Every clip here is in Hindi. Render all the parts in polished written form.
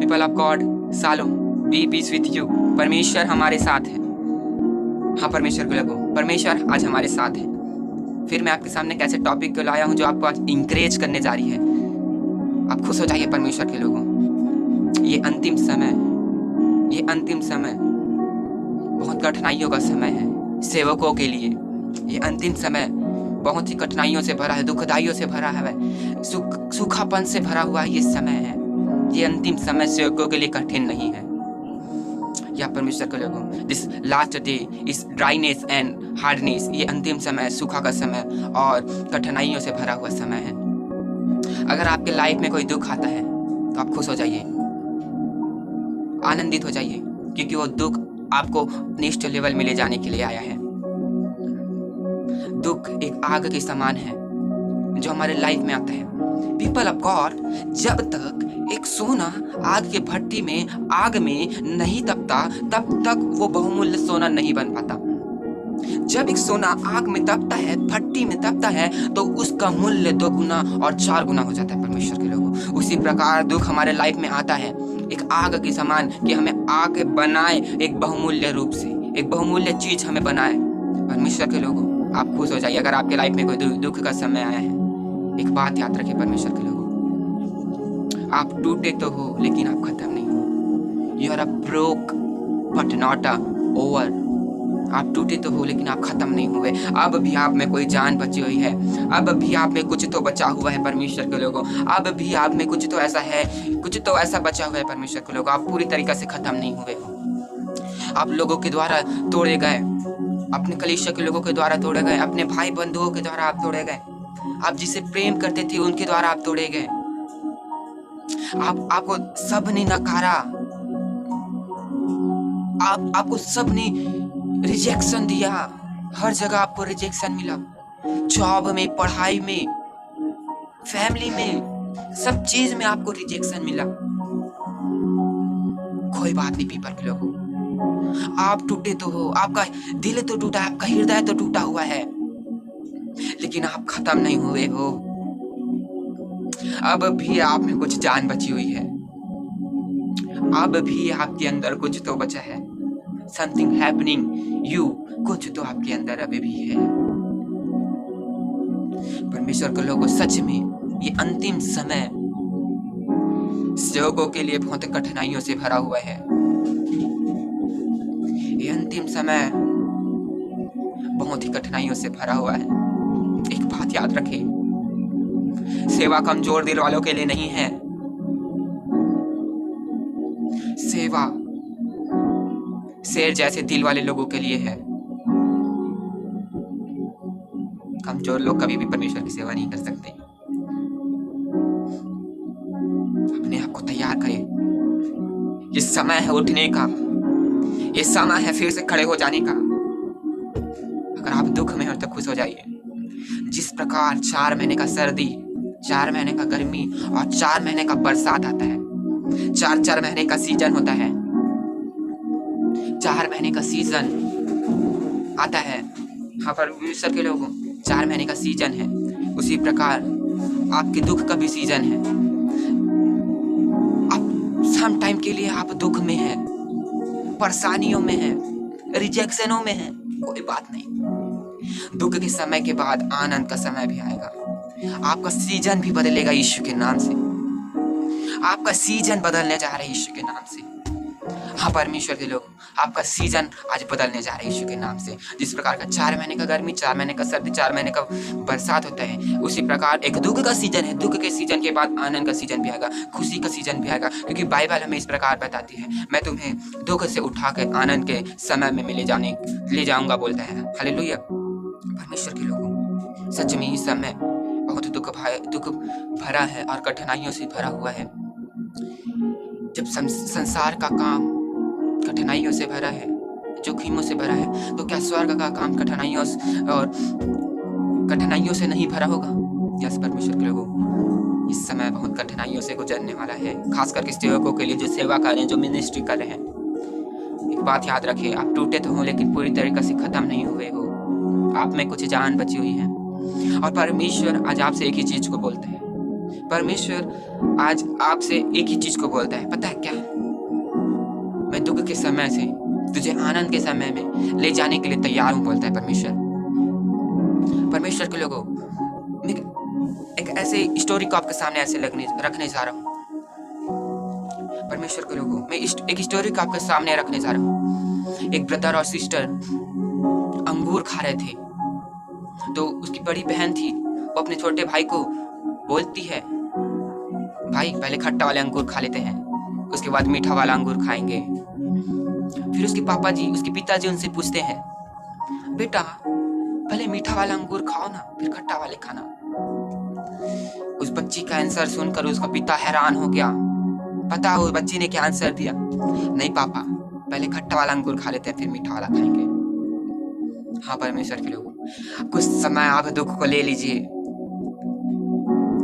पीपल ऑफ गॉड, सालों, बी पीस विथ यू। परमेश्वर हमारे साथ है। हाँ, परमेश्वर को लगो, परमेश्वर आज हमारे साथ है। फिर मैं आपके सामने कैसे टॉपिक को लाया हूँ जो आपको आज इंकरेज करने जा रही है। आप खुश हो जाइए परमेश्वर के लोगों। ये अंतिम समय बहुत कठिनाइयों का समय है सेवकों के लिए। ये अंतिम समय बहुत ही कठिनाइयों से भरा है, दुखदाइयों से भरा है, सूखापन से भरा हुआ ये समय है। ये अंतिम समय सेवकों के लिए कठिन नहीं है। या परमेश्वर के लोगों, this last day is dryness and hardness. ये अंतिम समय, सूखा का समय और कठिनाइयों से भरा हुआ समय है। अगर आपके लाइफ में कोई दुख आता है तो आप खुश हो जाइए, आनंदित हो जाइए, क्योंकि वो दुख आपको नेक्स्ट लेवल में ले जाने के लिए आया है। दुख एक आग के समान है जो हमारे लाइफ में आता है। पीपल ऑफ गॉड, जब तक एक सोना आग के भट्टी में आग में नहीं तपता तब तक वो बहुमूल्य सोना नहीं बन पाता। जब एक सोना आग में तपता है, भट्टी में तपता है, तो उसका मूल्य 2 गुना और 4 गुना हो जाता है। परमेश्वर के लोगों, उसी प्रकार दुख हमारे लाइफ में आता है एक आग के समान, कि हमें आग बनाए एक बहुमूल्य रूप से, एक बहुमूल्य चीज हमें बनाए। परमेश्वर के लोगों, आप खुश हो जाइए। अगर आपके लाइफ में कोई दुख का समय आया है, एक बात याद रखिए परमेश्वर के लोगों, आप टूटे तो हो लेकिन आप खत्म नहीं हो। You are a broke but not a over. आप टूटे तो हो लेकिन आप खत्म नहीं हुए। अब भी आप में कोई जान बची हुई है, अब भी आप में कुछ तो बचा हुआ है परमेश्वर के लोगों। अब भी आप में कुछ तो ऐसा है, कुछ तो ऐसा बचा हुआ है परमेश्वर के लोगों। आप पूरी तरीके से खत्म नहीं हुए हो। आप लोगों के द्वारा तोड़े गए, अपने कलीसिया के लोगों के द्वारा तोड़े गए, अपने भाई बंधुओं के द्वारा आप तोड़े गए, आप जिसे प्रेम करते थे उनके द्वारा आप तोड़े गए। आपको सबने नकारा, आपको सबने रिजेक्शन दिया। हर जगह आपको रिजेक्शन मिला, जॉब में, पढ़ाई में, फैमिली में, सब चीज में आपको रिजेक्शन मिला। कोई बात नहीं पीपल के लोगों, आप टूटे तो हो, आपका दिल तो टूटा है, आपका हृदय तो टूटा हुआ है, लेकिन आप खत्म नहीं हुए हो। अब भी आप में कुछ जान बची हुई है, अब भी आपके अंदर कुछ तो बचा है। समथिंग हैपनिंग यू, कुछ तो आपके अंदर अभी भी है। परमेश्वर के लोगों, सच में ये अंतिम समय सेवकों के लिए बहुत कठिनाइयों से भरा हुआ है। ये अंतिम समय बहुत ही कठिनाइयों से भरा हुआ है। एक बात याद रखें, सेवा कमजोर दिल वालों के लिए नहीं है। सेवा शेर जैसे दिल वाले लोगों के लिए है। कमजोर लोग कभी भी परमेश्वर की सेवा नहीं कर सकते। अपने आप को तैयार करें। ये समय है उठने का, ये समय है फिर से खड़े हो जाने का। अगर आप दुख में हो तो खुश हो जाइए। जिस प्रकार 4 महीने का सर्दी, 4 महीने का गर्मी और 4 महीने का बरसात आता है, 4 महीने का सीजन होता है, 4 महीने का सीजन आता है। हाँ परमेश्वर के लोगों, 4 महीने का सीजन है, उसी प्रकार आपके दुख का भी सीजन है। आप सम टाइम के लिए आप दुख में हैं, परेशानियों में हैं, रिजेक्शनों में हैं, कोई बात नहीं। दुख के समय के बाद आनंद का समय भी आएगा। आपका सीजन भी बदलेगा यीशु के नाम से। आपका सीजन बदलने जा रहा है यीशु के नाम से। हाँ परमेश्वर के लोग, आपका सीजन आज बदलने जा रहा है यीशु के नाम से। जिस प्रकार का 4 महीने का गर्मी, 4 महीने का सर्दी, 4 महीने का बरसात होता है, उसी प्रकार एक दुख का सीजन है। दुख के सीजन के बाद आनंद का सीजन भी आएगा, खुशी का सीजन भी आएगा, क्योंकि बाइबल हमें इस प्रकार बताती है, मैं तुम्हें दुख से उठा के आनंद के समय में ले जाऊंगा बोलता है। हालेलुया। परमेश्वर के लोगों, सच में इस समय बहुत दुख भरा है और कठिनाइयों से भरा हुआ है। जब संसार का काम कठिनाइयों से भरा है, जोखिमों से भरा है, तो क्या स्वर्ग का काम कठिनाइयों से नहीं भरा होगा? यस परमेश्वर के लोगों, इस समय बहुत कठिनाइयों से गुजरने वाला है, खास करके सेवकों के लिए जो सेवा कर रहे हैं, जो मिनिस्ट्री कर रहे हैं। एक बात याद रखिए, आप टूटे तो हो लेकिन पूरी तरीके से खत्म नहीं हुए हो। आप में कुछ जान बची हुई है। और परमेश्वर आज आपसे एक ही चीज को बोलता है। परमेश्वर आज आपसे एक ही चीज को बोलता है, पता है क्या? दुख के समय से तुझे आनंद के समय में ले जाने के लिए तैयार हूं, बोलता है परमेश्वर। परमेश्वर के लोगों, मैं एक ऐसे स्टोरी को आपके सामने ऐसे रखने जा रहा हूँ। परमेश्वर के लोगों, मैं एक स्टोरी को आपके सामने रखने जा रहा हूँ। एक ब्रदर और सिस्टर अंगूर खा रहे थे, तो उसकी बड़ी बहन थी, वो अपने छोटे भाई को बोलती है, भाई पहले खट्टा वाले अंगूर खा लेते हैं, उसके बाद मीठा वाला अंगूर खाएंगे। फिर उसके पिताजी उनसे पूछते हैं, बेटा पहले मीठा वाला अंगूर खाओ ना, फिर खट्टा वाले खाना। उस बच्ची का आंसर सुनकर उसका पिता हैरान हो गया। पता हो बच्ची ने क्या आंसर दिया? नहीं पापा, पहले खट्टा वाला अंगूर खा लेते हैं, फिर मीठा वाला खाएंगे। हाँ परमेश्वर के लोगों, कुछ समय आप दुख को ले लीजिए,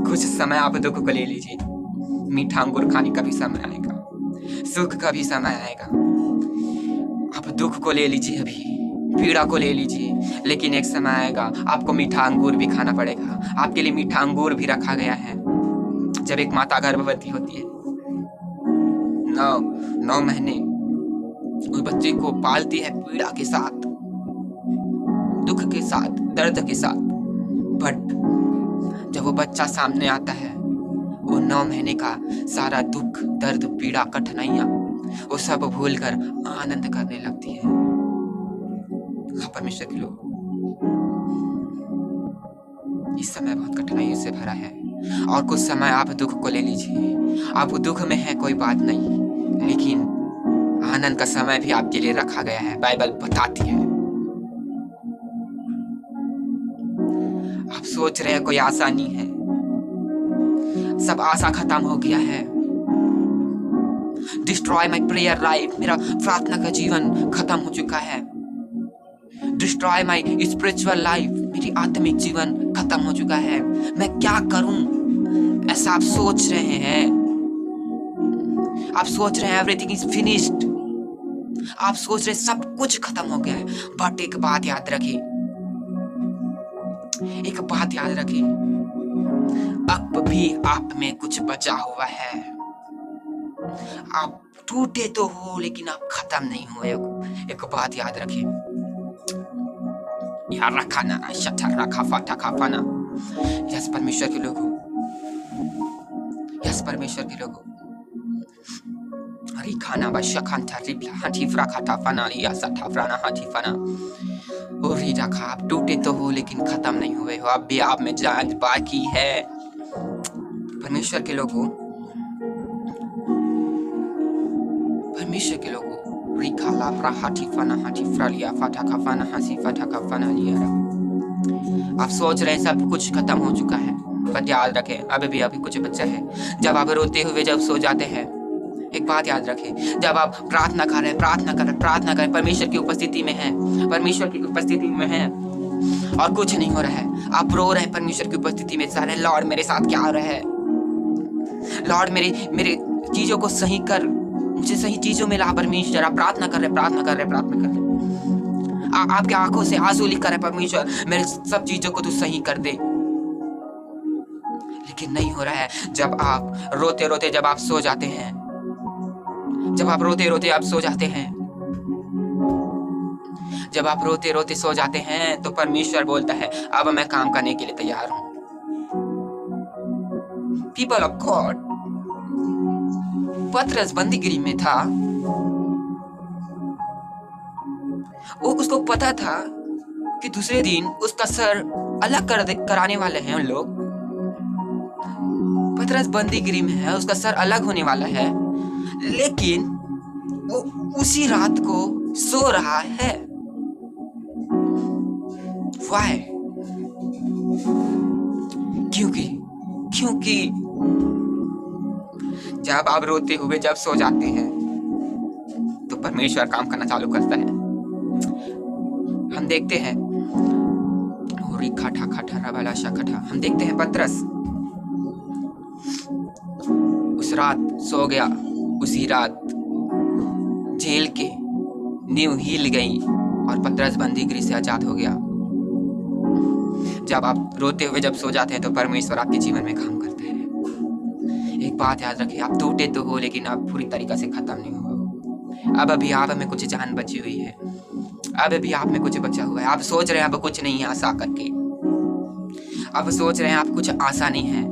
कुछ समय आप दुख को ले लीजिए। मीठा अंगूर खाने का भी समय आएगा, सुख का भी समय आएगा। आप दुख को ले लीजिए, अभी पीड़ा को ले लीजिए, लेकिन एक समय आएगा आपको मीठा अंगूर भी खाना पड़ेगा। आपके लिए मीठा अंगूर भी रखा गया है। जब एक माता गर्भवती होती है, 9 महीने उस बच्चे को पालती है, पीड़ा के साथ, दुख के साथ, दर्द के साथ। बट जब वो बच्चा सामने आता है, वो 9 महीने का सारा दुख, दर्द, पीड़ा, कठिनाइयां वो सब भूलकर आनंद करने लगती है। हाँ परमेश्वर के लोग, इस समय बहुत कठिनाइयों से भरा है, और कुछ समय आप दुख को ले लीजिए। आप दुख में है कोई बात नहीं, लेकिन आनंद का समय भी आपके लिए रखा गया है, बाइबल बताती है। आप सोच रहे हैं कोई आशा नहीं है, सब आशा खत्म हो गया है। डिस्ट्रॉय माई प्रेयर लाइफ, मेरा प्रार्थना का जीवन खत्म हो चुका है। डिस्ट्रॉय माई स्पिरिचुअल लाइफ, मेरी आत्मिक जीवन खत्म हो चुका है, मैं क्या करूं? ऐसा आप सोच रहे हैं। आप सोच रहे हैं एवरीथिंग इज फिनिश्ड, आप सोच रहे सब कुछ खत्म हो गया है। बट एक बात याद रखिए, एक बात याद रखिए, अब भी आप में कुछ बचा हुआ है। आप टूटे तो हो, लेकिन आप खत्म नहीं हुए। एक बात याद रखिए, यार रखा ना शटर रखा फाटा खाफाना। यस परमेश्वर के लोगों, यस परमेश्वर के लोगों, हरी खाना बशा खांता रिबला हाथी फ्रा खाता फना लिया सठा फ्राना हाथी फना। और ही रखा, आप टूटे तो हो, लेकिन खत्म नहीं हुए हो, अब भी आप में जान बाकी है। परमेश्वर के लोगों, परमेश्वर के लोगों, रिकाला फ्रा हाथी फना हाथी फ्रा लिया फाटा खाफाना हासी फाटा खाफाना लिया। आप सोच रहे हैं सब कुछ खत्म हो चुका है, पर याद रखें अभी कुछ बचा है। जब आप रोते हुए जब सो जाते हैं, एक बात याद रखें, जब आप प्रार्थना करें, परमेश्वर की उपस्थिति में हैं, परमेश्वर की उपस्थिति में हैं और कुछ नहीं हो रहा है, आप रो रहे हैं परमेश्वर की उपस्थिति में, सारे लॉर्ड मेरे साथ क्या हो रहा है? लॉर्ड मेरे चीजों को सही कर, मुझे सही चीजों में ला परमेश्वर। आप प्रार्थना कर रहे, आपके आंखों से आंसू लिख कर परमेश्वर मेरे सब चीजों को तू सही कर दे, लेकिन नहीं हो रहा है। जब आप रोते रोते जब आप सो जाते हैं, जब आप रोते रोते आप सो जाते हैं, जब आप रोते रोते सो जाते हैं, तो परमेश्वर बोलता है अब मैं काम करने के लिए तैयार हूं। पीपल ऑफ गॉड, पतरस बंदीगिरी में था, वो उसको पता था कि दूसरे दिन उसका सर अलग कराने वाले हैं उन लोग। पतरस बंदीगिरी में है, उसका सर अलग होने वाला है, लेकिन वो उसी रात को सो रहा है। Why? क्योंकि जब आप रोते हुए जब सो जाते हैं, तो परमेश्वर काम करना चालू करता है। हम देखते हैं हम देखते हैं पतरस उस रात सो गया, उसी रात जेल के नींव हिल गई और पतरस बंदीगिरी से आजाद हो गया। जब आप रोते हुए जब सो जाते हैं, तो परमेश्वर आपके जीवन में काम करता है। एक बात याद रखिए, आप टूटे तो हो, लेकिन आप पूरी तरीका से खत्म नहीं हो। अब भी आप में कुछ जान बची हुई है, अब भी आप में कुछ बचा हुआ है। आप सोच रहे हैं अब कुछ नहीं है आशा करके, अब सोच रहे हैं आप कुछ आशा नहीं है,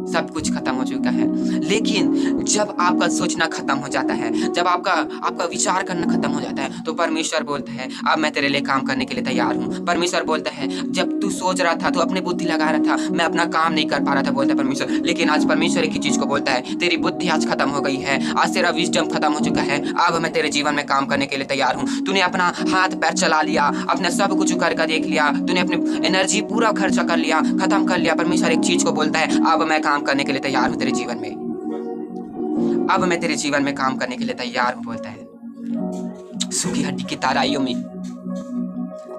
सब कुछ खत्म हो चुका है। लेकिन जब आपका सोचना खत्म हो जाता है, जब आपका विचार करना खत्म हो जाता है, तो परमेश्वर बोलता है अब मैं तेरे लिए काम करने के लिए तैयार हूँ। परमेश्वर बोलता है जब तू सोच रहा था, तू अपनी बुद्धि लगा रहा था, मैं अपना काम नहीं कर पा रहा था, बोलता है परमेश्वर, लेकिन आज परमेश्वर एक ही चीज को बोलता है, तेरी बुद्धि आज खत्म हो गई है, आज तेरा विजडम खत्म हो चुका है, अब मैं तेरे जीवन में काम करने के लिए तैयार हूँ। तूने अपना हाथ पैर चला लिया, अपने सब कुछ करके देख लिया, तूने अपनी एनर्जी पूरा खर्चा कर लिया, खत्म कर लिया। परमेश्वर एक चीज को बोलता है अब मैं काम करने के लिए तैयार हूँ तेरे जीवन में, अब मैं तेरे जीवन में काम करने के लिए तैयार हूँ, बोलता है। सूखी हड्डी की ताराइयों में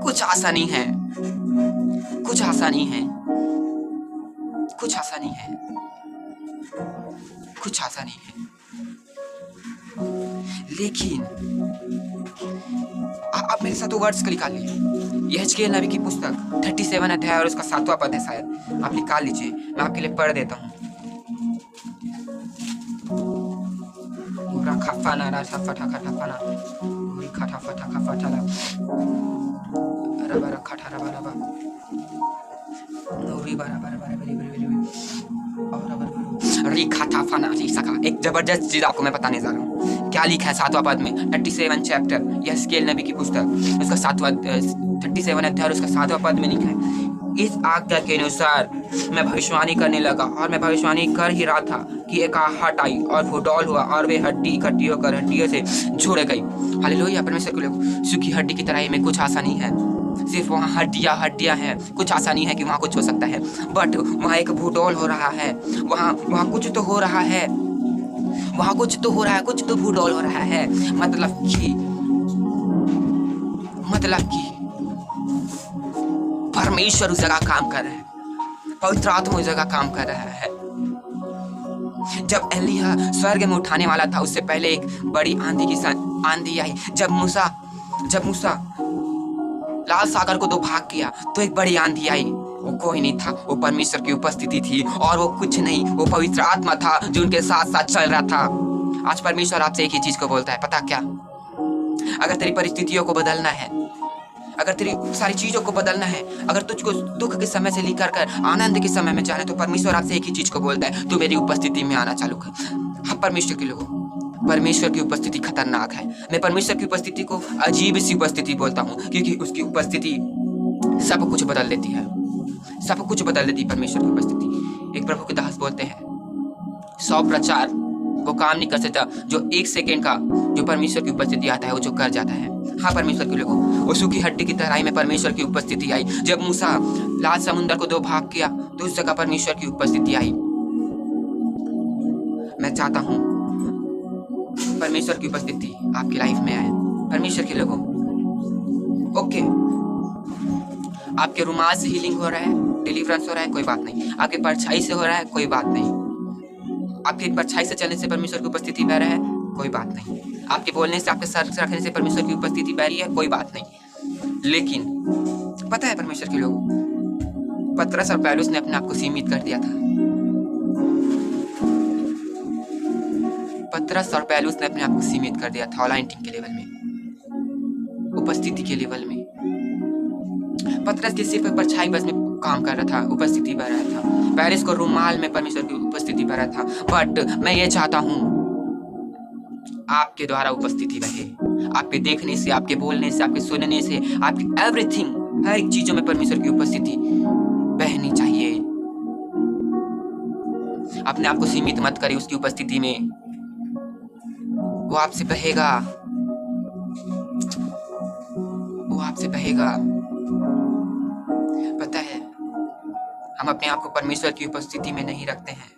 कुछ आशा नहीं है, कुछ आशा नहीं है, कुछ आशा नहीं है, कुछ आशा नहीं है। लेकिन आप मेरे साथ वो वर्ड्स को निकाल लीजिए, यहेजकेल नबी की पुस्तक 37 अध्याय और उसका 7वां पद है, शायद आप निकाल लीजिए, मैं आपके लिए पढ़ देता हूँ। खफाना रासा फटा खटाफाना उरी खटा फटा खफाटाला रबा खटा रबा रबा उरी बारा बारा बारा बरी बरी बरी और रबा री खटा फना री सका। एक जबरदस्त चीज आपको मैं बताने जा रहा हूँ। क्या लिखा है 7वां पद में, 37 चैप्टर यहेजकेल नबी की पुस्तक, उसका 37 अध्याय और उसका 7वां पद में लिखा है, इस आज्ञा के अनुसार मैं भविष्यवाणी करने लगा और मैं भविष्यवाणी कर ही रहा था कि एक आहट आई और वो डौल हुआ और वे हड्डी इकट्ठी होकर हड्डियों से जुड़ गई। हालेलुया, परमेश्वर के लोग, सूखी हड्डी की तरह में कुछ आशा नहीं है, सिर्फ वहाँ हड्डियाँ हैं, कुछ आशा नहीं है कि वहाँ कुछ हो सकता है, बट वहाँ एक भूडौल हो रहा है, वहाँ कुछ तो हो रहा है, वहाँ कुछ तो हो रहा है, कुछ तो भूडौल हो रहा है। मतलब कि परमेश्वर उस जगह काम कर रहा है, पवित्र आत्मा उस जगह काम कर रहा है। जब एलिया स्वर्ग में उठाने वाला था, उससे पहले एक बड़ी आंधी आई। जब मूसा लाल सागर को दो भाग किया, तो एक बड़ी आंधी आई। वो कोई नहीं था, वो परमेश्वर की उपस्थिति थी, और वो कुछ नहीं, वो पवित्र आत्मा था जो उनके साथ साथ चल रहा था। आज परमेश्वर आपसे एक ही चीज को बोलता है, पता क्या? अगर तेरी परिस्थितियों को बदलना है, अगर तेरी सारी चीजों को बदलना है, अगर तुझको दुख के समय से लेकर कर आनंद के समय में जाने, तो परमेश्वर आपसे एक ही चीज को बोलता है, तू मेरी उपस्थिति में आना चालू कर। हाँ परमेश्वर के लोगों, परमेश्वर की उपस्थिति खतरनाक है। मैं परमेश्वर की उपस्थिति को अजीब सी उपस्थिति बोलता हूँ, क्योंकि उसकी उपस्थिति सब कुछ बदल देती है, सब कुछ बदल देती है परमेश्वर की उपस्थिति। एक प्रभु के दास बोलते हैं, 100 प्रचार वो काम नहीं कर सकता जो 1 सेकेंड का जो परमेश्वर की उपस्थिति आता है वो जो कर जाता है। हाँ परमेश्वर के लोगों, वो सूखी हड्डी की तराई में परमेश्वर की उपस्थिति आई। जब मूसा लाल समुद्र को 2 भाग किया, तो उस जगह परमेश्वर की उपस्थिति आई। मैं चाहता हूँ परमेश्वर की उपस्थिति आपकी लाइफ में आए। परमेश्वर के लोगों, ओके, आपके रुमाल से हीलिंग हो रहा है, डिलीवरेंस हो रहा है, कोई बात नहीं। आपके परछाई से हो रहा है, कोई बात नहीं। आपके परछाई से चलने से परमेश्वर की उपस्थिति बह रहा है, कोई बात नहीं। आपके बोलने से, आपके सर रखने से परमेश्वर की उपस्थिति बह रही है, कोई बात नहीं। लेकिन पता है परमेश्वर के लोग, पतरस और पौलुस ने अपने आप को सीमित कर दिया था। पतरस और पौलुस ने अपने आप को सीमित कर दिया था अनॉइंटिंग के लेवल में, उपस्थिति के लेवल में। पतरस के सिर पर परछाई बस में काम कर रहा था, उपस्थिति बह रहा था। पौलुस को रुमाल में परमेश्वर की उपस्थिति बह रहा था। बट मैं ये चाहता हूँ आपके द्वारा उपस्थिति बहे, आपके देखने से, आपके बोलने से, आपके सुनने से, आपकी एवरीथिंग, हर एक चीजों में परमेश्वर की उपस्थिति बहनी चाहिए। अपने आप को सीमित मत करिए उसकी उपस्थिति में, वो आपसे बहेगा, वो आपसे बहेगा। पता है, हम अपने आप को परमेश्वर की उपस्थिति में नहीं रखते हैं,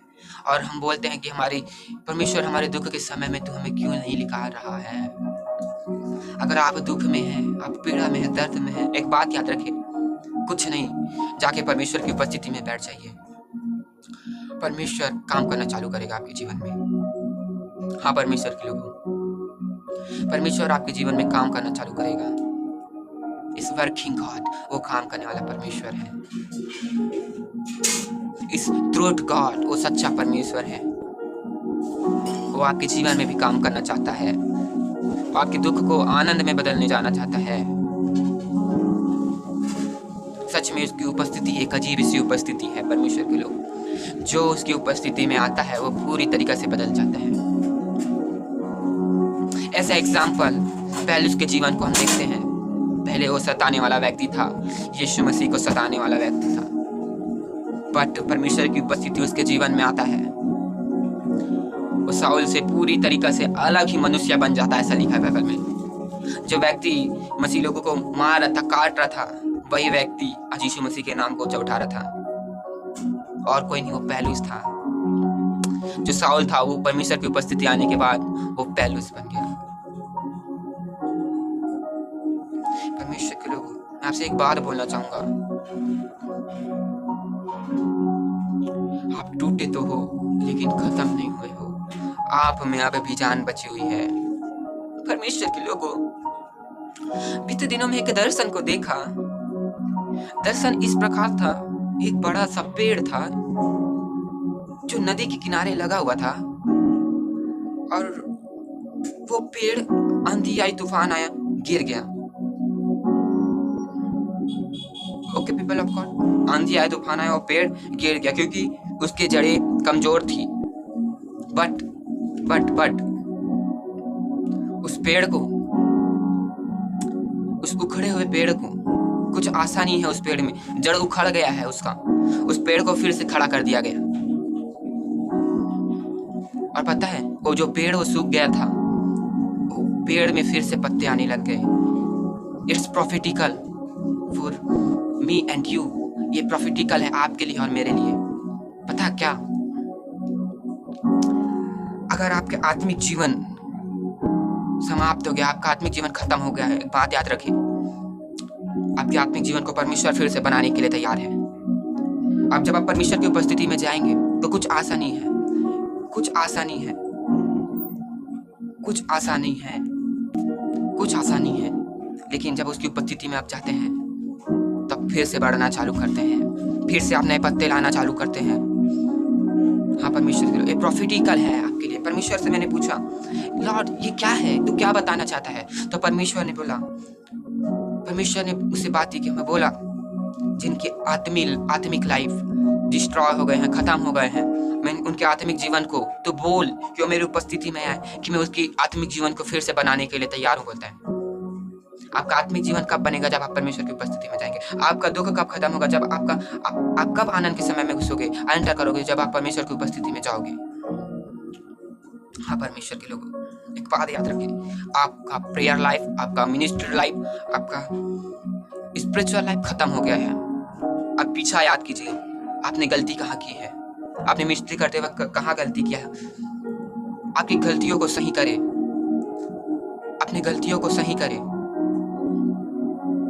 और हम बोलते हैं कि परमेश्वर हमारे दुख के समय में तो हमें क्यों नहीं निकाल रहा है। अगर आप दुख में हैं, आप पीड़ा में हैं, दर्द में हैं, एक बात याद रखिए, कुछ नहीं, जाके परमेश्वर की उपस्थिति में बैठ जाइए। परमेश्वर काम करना चालू करेगा आपके जीवन में। हाँ परमेश्वर के लोगों, परमेश्वर आपके जीवन में काम करना चालू करेगा। इस वर्किंग गॉड, वो काम करने वाला परमेश्वर है। इस ट्रूथ गॉड, वो सच्चा परमेश्वर है। वो आपके जीवन में भी काम करना चाहता है। आपके दुख को आनंद में बदलने जाना चाहता है। सच में उसकी उपस्थिति एक अजीब सी उपस्थिति है। परमेश्वर के लोग, जो उसकी उपस्थिति में आता है वो पूरी तरीके से बदल जाता है। ऐसा एग्जाम्पल पहले उसके जीवन को हम देखते हैं। पहले वो सताने वाला व्यक्ति था, यीशु मसीह को सताने वाला व्यक्ति था, बट परमेश्वर की उपस्थिति उसके जीवन में आता है, वो साउल से पूरी तरीके से अलग ही मनुष्य बन जाता है। ऐसा लिखा है बाइबल में। जो व्यक्ति मसीह लोगों को मार रहा था, काट रहा था, वही व्यक्ति आज यीशु मसीह के नाम को ऊंचा उठा रहा था, और कोई नहीं, वो पौलुस था। जो साउल था वो परमेश्वर की उपस्थिति आने के बाद वो पौलुस बन गया। परमेश्वर के लोग, मैं आपसे एक बात बोलना चाहूंगा, आप टूटे तो हो लेकिन खत्म नहीं हुए हो। आप में अब भी जान बची हुई है। परमेश्वर के लोगों, बीते दिनों में एक दर्शन को देखा। दर्शन इस प्रकार था, एक बड़ा सा पेड़ था जो नदी के किनारे लगा हुआ था, और वो पेड़ आंधी आई, तूफान आया, गिर गया। ओके पीपल ऑफ गॉड, आंधी आया, तूफान आया, वो पेड़ गिर गया क्योंकि उसकी जड़ें कमजोर थी। बट उस पेड़ को, उस उखड़े हुए पेड़ को कुछ आसानी है। उस पेड़ में जड़ उखड़ गया है उसका, उस पेड़ को फिर से खड़ा कर दिया गया। और पता है, वो जो पेड़ वो सूख गया था, वो पेड़ में फिर से पत्ते आने लग गए। It's profitable for me and you. ये प्रॉफिटिकल है आपके लिए और मेरे लिए। पता क्या, अगर आपके आत्मिक जीवन समाप्त हो गया, आपका आत्मिक जीवन खत्म हो गया है, एक बात याद रखें, आपके आत्मिक जीवन को परमेश्वर फिर से बनाने के लिए तैयार है। अब जब आप परमेश्वर की उपस्थिति में जाएंगे तो कुछ आसानी है, कुछ आसानी है, कुछ आसानी है, कुछ आसानी है। लेकिन जब उसकी उपस्थिति में आप जाते हैं तब फिर से बढ़ना चालू करते हैं, फिर से आप नए पत्ते लाना चालू करते हैं। हाँ, परमेश्वर के लिए ये प्रॉफिटिकल है आपके लिए। परमेश्वर से मैंने पूछा, लॉर्ड ये क्या है, तू क्या बताना चाहता है? तो परमेश्वर ने बोला, परमेश्वर ने उससे बात की कि मैं बोला, जिनके आत्मिक लाइफ डिस्ट्रॉय हो गए हैं, खत्म हो गए हैं, मैं उनके आत्मिक जीवन को तो बोल कि वो मेरी उपस्थिति में आए, कि मैं उसकी आत्मिक जीवन को फिर से बनाने के लिए तैयार हूँ। बोलता है, आपका आत्मिक जीवन कब बनेगा? जब आप परमेश्वर की उपस्थिति में जाएंगे। आपका दुख कब खत्म होगा? जब आप कब आनंद के समय में घुसोगे, एंटर करोगे? जब आप परमेश्वर की उपस्थिति में जाओगे। हाँ, परमेश्वर के लोगों, एक बात याद रखिए, आपका प्रेयर लाइफ, आपका मिनिस्ट्री लाइफ, आपका स्पिरिचुअल लाइफ खत्म हो गया है। अब पीछा याद कीजिए, आपने गलती कहाँ की है, आपने मिनिस्ट्री करते वक्त कहाँ गलती किया है। आपकी गलतियों को सही करें, अपनी गलतियों को सही करें।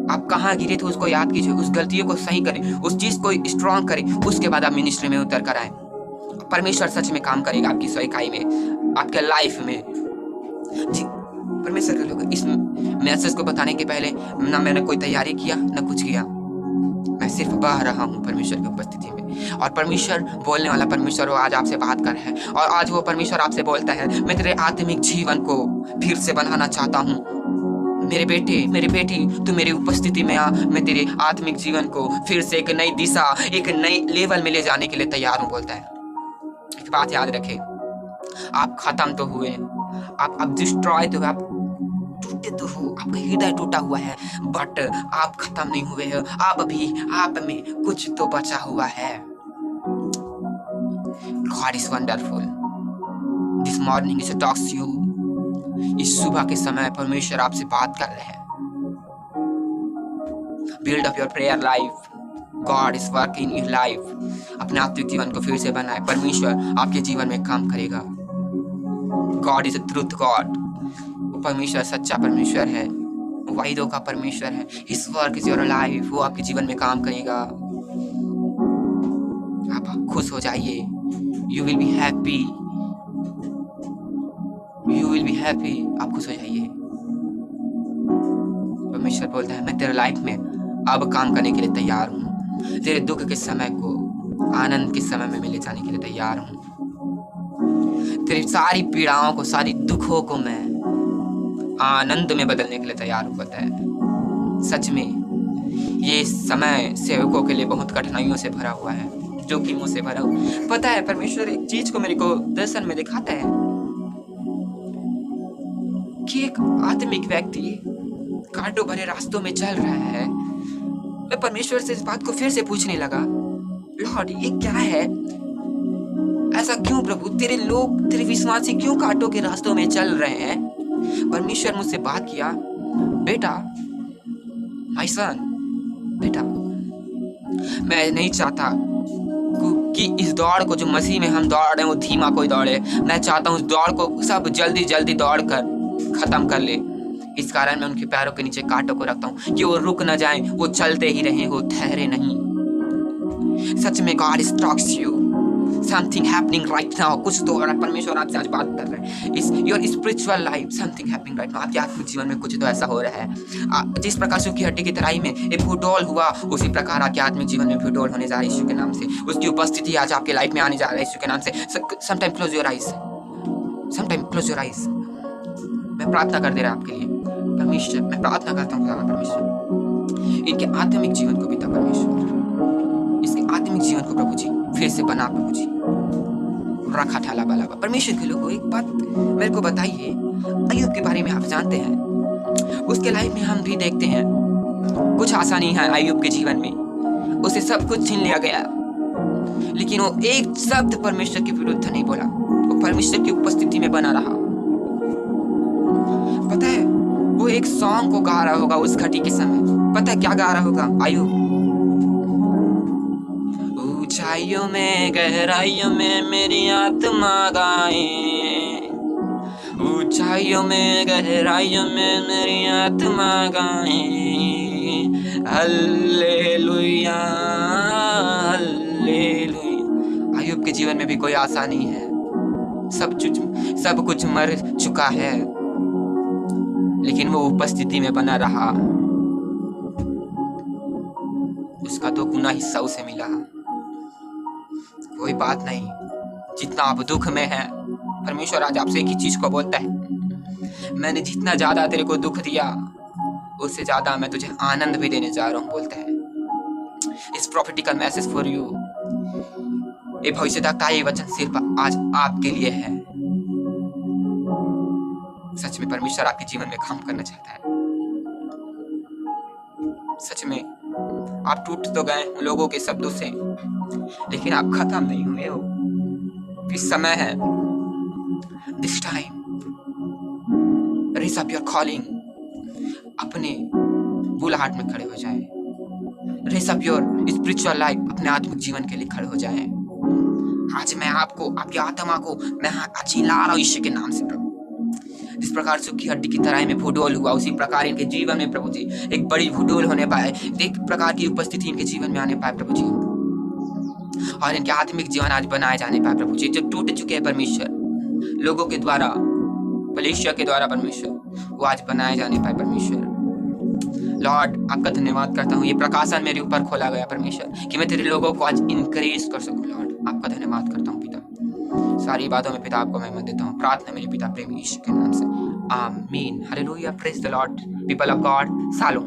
आप कहाँ गिरे थे उसको याद कीजिए, उस गलतियों को सही करें, उस चीज को स्ट्रॉन्ग करें, उसके बाद आप मिनिस्ट्री में उतर कर आए। परमेश्वर सच में काम करेगा आपकी सेवकाई में, आपके लाइफ में। जी, परमेश्वर के लोग, इस मैसेज को बताने के पहले ना मैंने कोई तैयारी किया ना कुछ किया, मैं सिर्फ बह रहा हूँ परमेश्वर की उपस्थिति में। और परमेश्वर, बोलने वाला परमेश्वर, वो आज आपसे बात कर रहा है। और आज वो परमेश्वर आपसे बोलता है, मैं तेरे आत्मिक जीवन को फिर से बनाना चाहता हूँ। मेरे बेटे, मेरी बेटी, तू मेरी उपस्थिति में आ, मैं तेरे आत्मिक जीवन को फिर से एक नई दिशा, एक नई लेवल में ले जाने के लिए तैयार हूँ। बोलता है। एक बात याद रखें, आप खत्म तो हुए, आप डिस्ट्रॉय तो, आप टूटे तो हो, आपका हृदय टूटा हुआ है, बट आप खत्म नहीं हुए हो। आप भी, आप में कुछ तो बचा हुआ है। God is wonderful. This morning is talks to you. इस सुबह के समय परमेश्वर आपसे बात कर रहे हैं। Build up your prayer life. God is working in your life. अपने आत्मिक जीवन को फिर से बनाए। परमेश्वर आपके जीवन में काम करेगा। God is a truth God. परमेश्वर सच्चा परमेश्वर है, वायदों का परमेश्वर है। His work is your life. वो आपके जीवन में काम करेगा। आप खुश हो जाइए। You will be happy. You will be happy. आप खुश हो जाइए। परमेश्वर बोलता है, मैं तेरे लाइफ में अब काम करने के लिए तैयार हूँ। तेरे दुख के समय को आनंद के समय में ले जाने के लिए तैयार हूँ। तेरी सारी पीड़ाओं को, सारी दुखों को मैं आनंद में बदलने के लिए तैयार होता है। सच में ये समय सेवकों के लिए बहुत कठिनाइयों से भरा हुआ है, जोखिमों से भरा हुआ। पता है परमेश्वर एक चीज को मेरे को दर्शन में दिखाता है कि एक आत्मिक व्यक्ति कांटों भरे रास्तों में चल रहा है। मैं परमेश्वर से इस बात को फिर से पूछने लगा, लॉर्ड ये क्या है, ऐसा क्यों प्रभु, तेरे विश्वासी क्यों कांटों के रास्तों में चल रहे हैं। परमेश्वर मुझसे बात किया, बेटा माय सन, बेटा मैं नहीं चाहता कि इस दौड़ को जो मसीह में हम दौड़ रहे हैं वो धीमा कोई दौड़े। मैं चाहता हूँ उस दौड़ को सब जल्दी जल्दी दौड़ कर खत्म कर ले। इस कारण मैं उनके पैरों के नीचे कांटों को रखता हूँ कि वो रुक न जाएं, वो चलते ही रहें, वो ठहरे नहीं। सच में God instructs you something happening right now. कुछ तो परमेश्वर आपसे आज बात कर रहे हैं। इस your spiritual life something happening right now. आपके आत्मिक जीवन में कुछ तो ऐसा हो रहा है। जिस प्रकार सूखी हड्डी की तराई में एक भूडोल हुआ, उसी प्रकार आपके आत्मिक जीवन में भूडोल होने जा रहा है यीशु के नाम से। उसकी उपस्थिति आज आपके लाइफ में आने जा रहा है यीशु के नाम से। Sometime close your eyes, sometime close your eyes. मैं प्रार्थना कर दे रहा आपके लिए परमेश्वर, मैं प्रार्थना करता हूँ परमेश्वर, इनके आत्मिक जीवन को पिता परमेश्वर, इसके आत्मिक जीवन को प्रभु जी फिर से बना प्रभु जी। रखा ठाला बाला परमेश्वर के लोगों, एक बात मेरे को बताइए, अय्यूब के बारे में आप जानते हैं, उसके लाइफ में हम भी देखते हैं कुछ आसानी है अय्यूब के जीवन में। उसे सब कुछ छीन लिया गया, लेकिन वो एक शब्द परमेश्वर के विरुद्ध नहीं बोला, वो परमेश्वर की उपस्थिति में बना रहा। पता है वो एक सॉन्ग को गा रहा होगा उस घड़ी के समय। पता है क्या गा रहा होगा अय्यूब? ऊंचाइयों में गहराइयों में मेरी आत्मा गाए, ऊंचाइयों में गहराइयों में मेरी आत्मा गाए, हालेलुया हालेलुया। अय्यूब के जीवन में भी कोई आशा नहीं है, सब कुछ मर चुका है, लेकिन वो उपस्थिति में बना रहा। उसका 2 गुना हिस्सा उसे मिला। कोई बात नहीं, जितना आप दुख में हैं, परमेश्वर आज आपसे एक ही चीज को बोलता है, मैंने जितना ज्यादा तेरे को दुख दिया उससे ज्यादा मैं तुझे आनंद भी देने जा रहा हूँ, बोलता है। इस प्रॉफिटिकल मैसेज फॉर यू, ये भविष्यद्वक्ता ये वचन सिर्फ आज आपके लिए है। सच में परमेश्वर आपके जीवन में काम करना चाहता है। सच में आप टूट तो गए लोगों के शब्दों से, लेकिन आप खत्म नहीं हुए हो। इस समय है, this time raise up your calling. अपने बुलाहट में खड़े हो जाएं, raise up your spiritual life, अपने आत्मिक जीवन के लिए खड़े हो जाएं। आज मैं आपको, आपकी आत्मा को मैं चिल्ला रहा हूँ यीशु के नाम से प्रभु। जिस प्रकार सूखी हड्डी की तरह में भूडोल हुआ, उसी प्रकार इनके जीवन में प्रभु जी एक बड़ी भूडोल होने पाए, एक प्रकार की उपस्थिति इनके जीवन में आने पाए प्रभु जी, और इनके आत्मिक जीवन आज बनाए जाने पाए प्रभु जी। जो टूट चुके हैं परमेश्वर लोगों के द्वारा, कलीसिया के द्वारा परमेश्वर, वो आज बनाए जाने पाए परमेश्वर। लॉर्ड आपका धन्यवाद करता हूँ, ये प्रकाशन मेरे ऊपर खोला गया परमेश्वर, कि मैं तेरे लोगों को आज इंकरेज कर सकूँ। लॉर्ड आपका धन्यवाद करता हूँ पिता, सारी बातों में पिता आपको मैं देता हूँ। प्रार्थना मेरे पिता प्रेमी यीशु के नाम से, आमीन, hallelujah, praise the Lord, people of God, shalom.